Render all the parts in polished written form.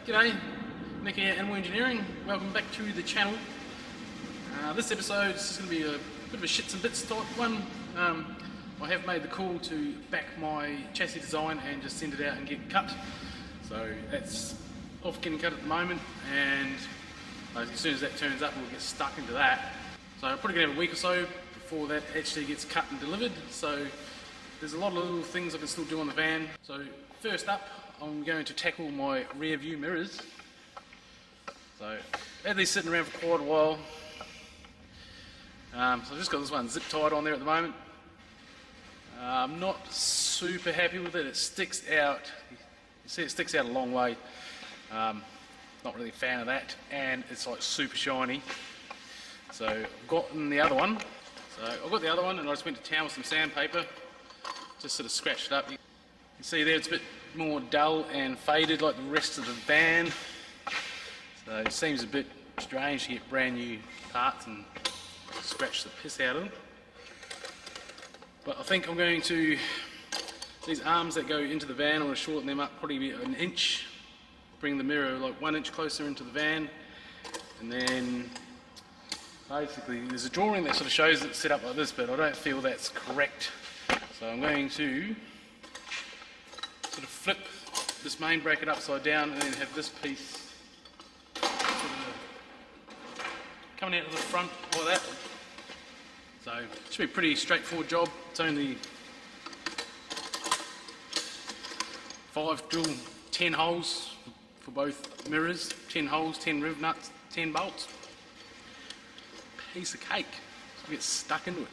G'day, Nick here, Animal Engineering. Welcome back to the channel. This episode is going to be a bit of a shits and bits type one. I have made the call to back my chassis design and just send it out and get cut. So that's off getting cut at the moment, and as soon as that turns up we'll get stuck into that. So I'm probably going to have a week or so before that actually gets cut and delivered. So there's a lot of little things I can still do on the van. So first up, I'm going to tackle my rear view mirrors. So I've had these sitting around for quite a while. So I've just got this one zip tied on there at the moment. I'm not super happy with it. It sticks out. You see it sticks out a long way. Not really a fan of that, and it's like super shiny. So I've gotten the other one. So I've got the other one and I just went to town with some sandpaper. Just sort of scratched it up. You can see there it's a bit more dull and faded like the rest of the van. So it seems a bit strange to get brand new parts and scratch the piss out of them. But I think I'm going to, these arms that go into the van, I'm going to shorten them up probably an inch, bring the mirror like 1 inch closer into the van, and then basically there's a drawing that sort of shows it set up like this, but I don't feel that's correct. So I'm going to sort of flip this main bracket upside down and then have this piece sort of coming out of the front like that. So it should be a pretty straightforward job. It's only 5 drill 10 holes for both mirrors, 10 holes, 10 riv nuts, 10 bolts. Piece of cake. So we get stuck into it.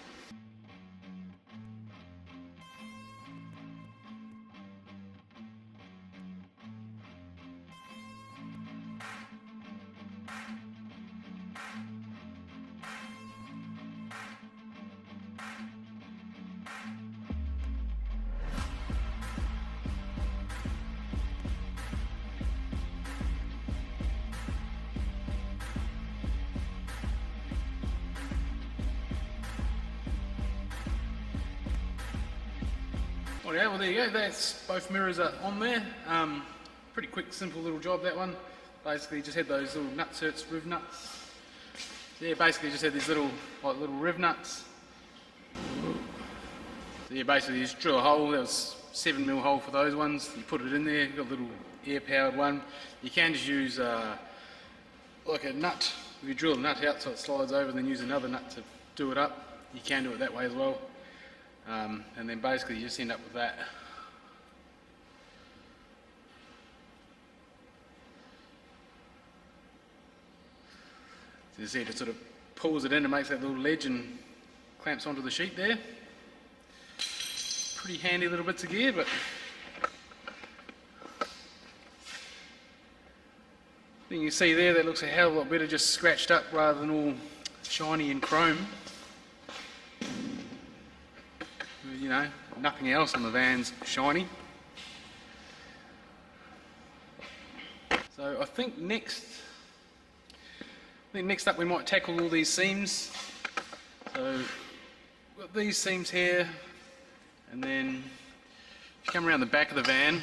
Okay, well there you go, that's both mirrors are on there. Pretty quick, simple little job that one. Basically just had those little nutserts, riv nuts. So yeah, basically just had these little riv nuts. So yeah, basically just drill a hole. That was 7mm hole for those ones. You put it in there, you've got a little air powered one. You can just use like a nut. If you drill a nut out so it slides over and then use another nut to do it up, you can do it that way as well. And then basically you just end up with that. So you see it sort of pulls it in and makes that little ledge and clamps onto the sheet there. Pretty handy little bits of gear, but then you see there that looks a hell of a lot better just scratched up rather than all shiny and chrome. You know, nothing else on the van's shiny. So I think next up we might tackle all these seams. So we've got these seams here, and then if you come around the back of the van,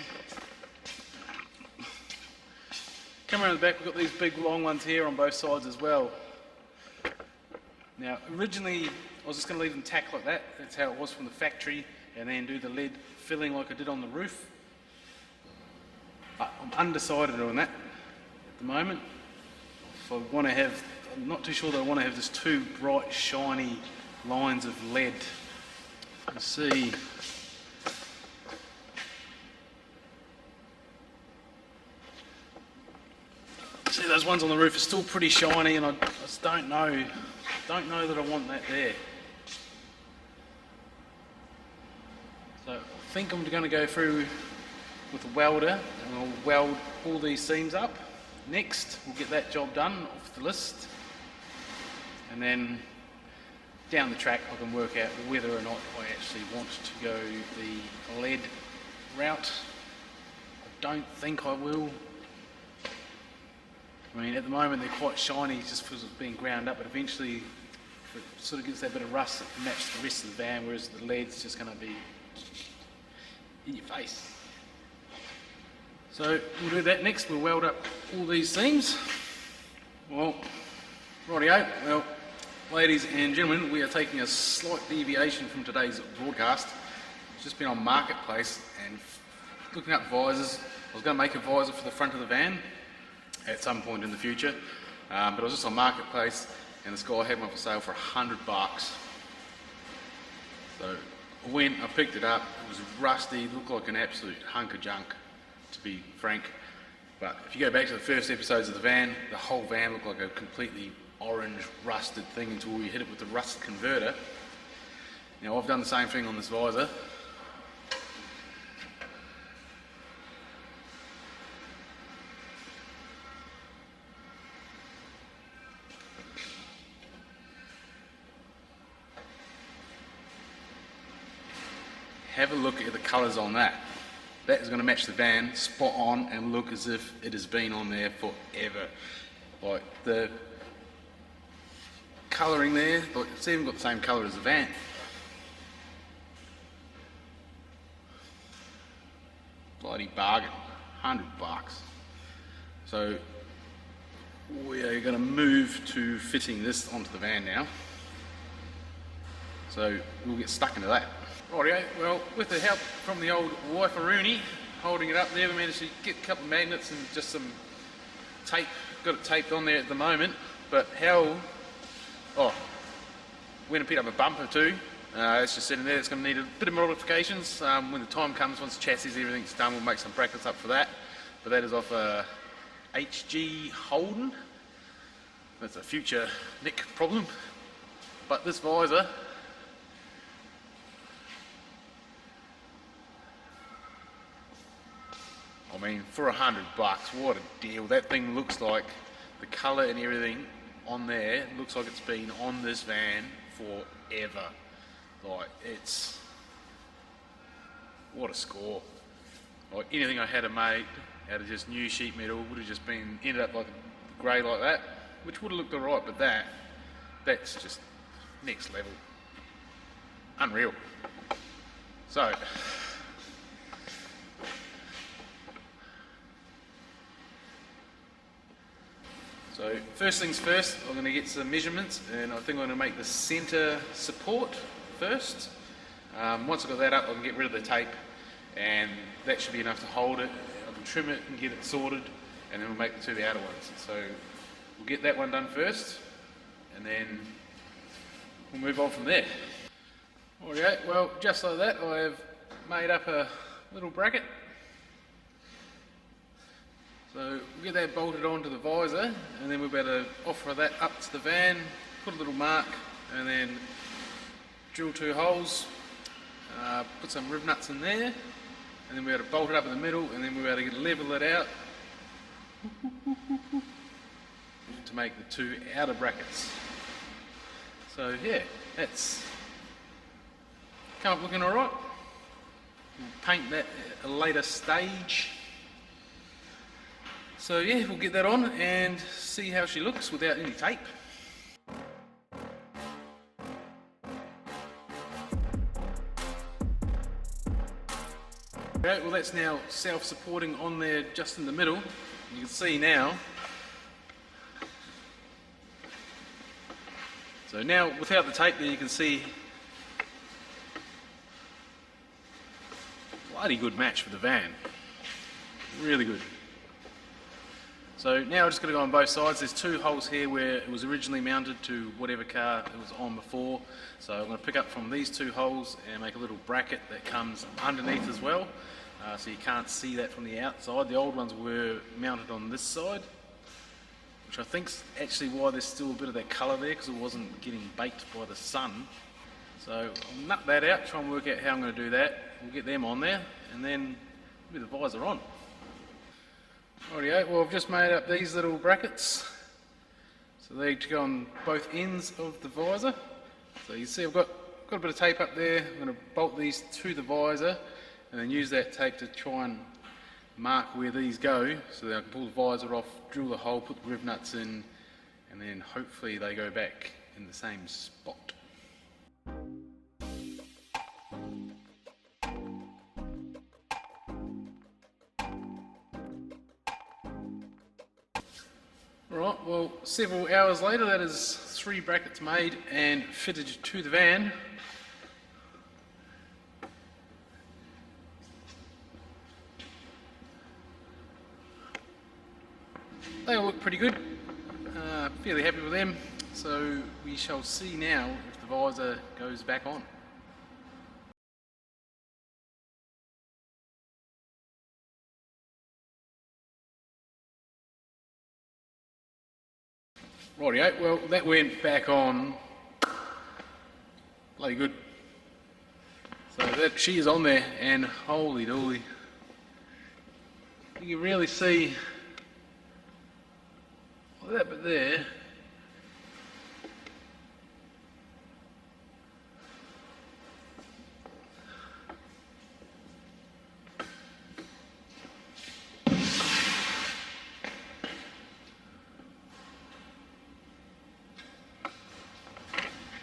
we've got these big long ones here on both sides as well. Now originally I was just going to leave them tacked like that. That's how it was from the factory, and then do the lead filling like I did on the roof. But I'm undecided on that at the moment. If I want to have, I'm not too sure that I want to have just two bright shiny lines of lead. Let's see. See, those ones on the roof are still pretty shiny, and I just don't know that I want that there. So I think I'm going to go through with a welder and I'll weld all these seams up. Next, we'll get that job done off the list, and then down the track I can work out whether or not I actually want to go the lead route. I don't think I will. I mean, at the moment they're quite shiny just because it's being ground up, but eventually it sort of gives that bit of rust that can match the rest of the van, whereas the lead's just going to be in your face. So we'll do that next. We'll weld up all these seams. Well, rightio. Well, ladies and gentlemen, we are taking a slight deviation from today's broadcast. It's just been on Marketplace and looking up visors. I was going to make a visor for the front of the van at some point in the future, but I was just on Marketplace and this guy had one for sale for $100. So I went, I picked it up, it was rusty, looked like an absolute hunk of junk, to be frank. But if you go back to the first episodes of the van, the whole van looked like a completely orange rusted thing until we hit it with the rust converter. Now I've done the same thing on this visor. Have a look at the colours on that. That is going to match the van spot on and look as if it has been on there forever. Like the colouring there, like it's even got the same colour as the van. Bloody bargain, $100. So we are going to move to fitting this onto the van now. So we'll get stuck into that. Rightio, well, with the help from the old wife-a-rooney holding it up there, we managed to get a couple of magnets and just some tape. Got it taped on there at the moment, but we're going to pick up a bumper too. It's just sitting there. It's going to need a bit of modifications. When the time comes, once the chassis, everything's done, we'll make some brackets up for that. But that is off a HG Holden. That's a future Nick problem. But this visor, I mean, for $100, what a deal. That thing looks like, the colour and everything on there, looks like it's been on this van forever. Like, it's, what a score. Like, anything I had made out of just new sheet metal would have just been, ended up like a grey like that, which would have looked alright, but that's just next level. Unreal. So first things first, I'm going to get some measurements, and I think I'm going to make the centre support first. Once I've got that up, I can get rid of the tape, and that should be enough to hold it. I can trim it and get it sorted, and then we'll make the two outer ones. So we'll get that one done first, and then we'll move on from there. Okay, well, just like that, I have made up a little bracket. So we'll get that bolted onto the visor, and then we'll be able to offer that up to the van, put a little mark, and then drill 2 holes, put some riv nuts in there, and then we'll be able to bolt it up in the middle, and then we'll be able to level it out to make the 2 outer brackets. So yeah, that's come up looking alright. We'll paint that at a later stage. So yeah, we'll get that on and see how she looks without any tape. Okay, well that's now self-supporting on there just in the middle. You can see now. So now without the tape there you can see bloody good match for the van. Really good. So now I'm just going to go on both sides. There's 2 holes here where it was originally mounted to whatever car it was on before. So I'm going to pick up from these 2 holes and make a little bracket that comes underneath as well. So you can't see that from the outside. The old ones were mounted on this side, which I think's actually why there's still a bit of that colour there, because it wasn't getting baked by the sun. So I'll nut that out, try and work out how I'm going to do that. We'll get them on there, and then with the visor on. Rightio, well I've just made up these little brackets. So they go on both ends of the visor. So you see I've got a bit of tape up there. I'm going to bolt these to the visor and then use that tape to try and mark where these go so that I can pull the visor off, drill the hole, put the riv nuts in, and then hopefully they go back in the same spot. Right, well, several hours later, that is 3 brackets made and fitted to the van. They all look pretty good, fairly happy with them, so we shall see now if the visor goes back on. Rightio, well that went back on bloody good. So that she is on there, and holy dooly, you can really see that bit there.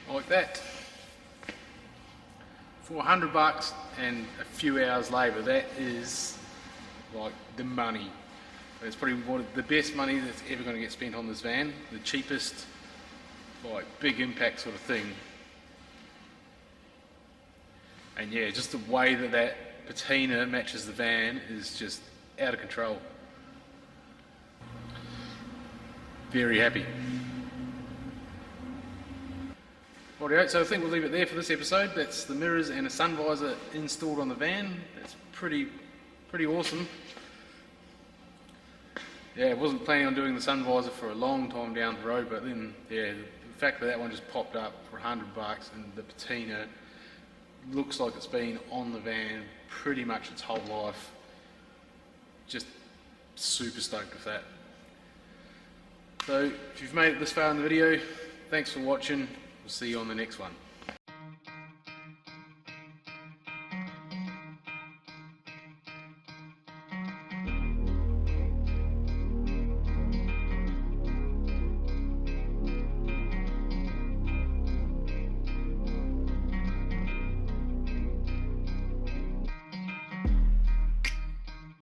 Like that. For $100 and a few hours labour, that is like the money. It's probably one of the best money that's ever going to get spent on this van. The cheapest, like big impact sort of thing. And yeah, just the way that that patina matches the van is just out of control. Very happy. Rightio, so I think we'll leave it there for this episode. That's the mirrors and a sun visor installed on the van. That's pretty awesome. Yeah, I wasn't planning on doing the sun visor for a long time down the road, but then yeah, the fact that one just popped up for $100 and the patina looks like it's been on the van pretty much its whole life. Just super stoked with that. So if you've made it this far in the video, thanks for watching. We'll see you on the next one.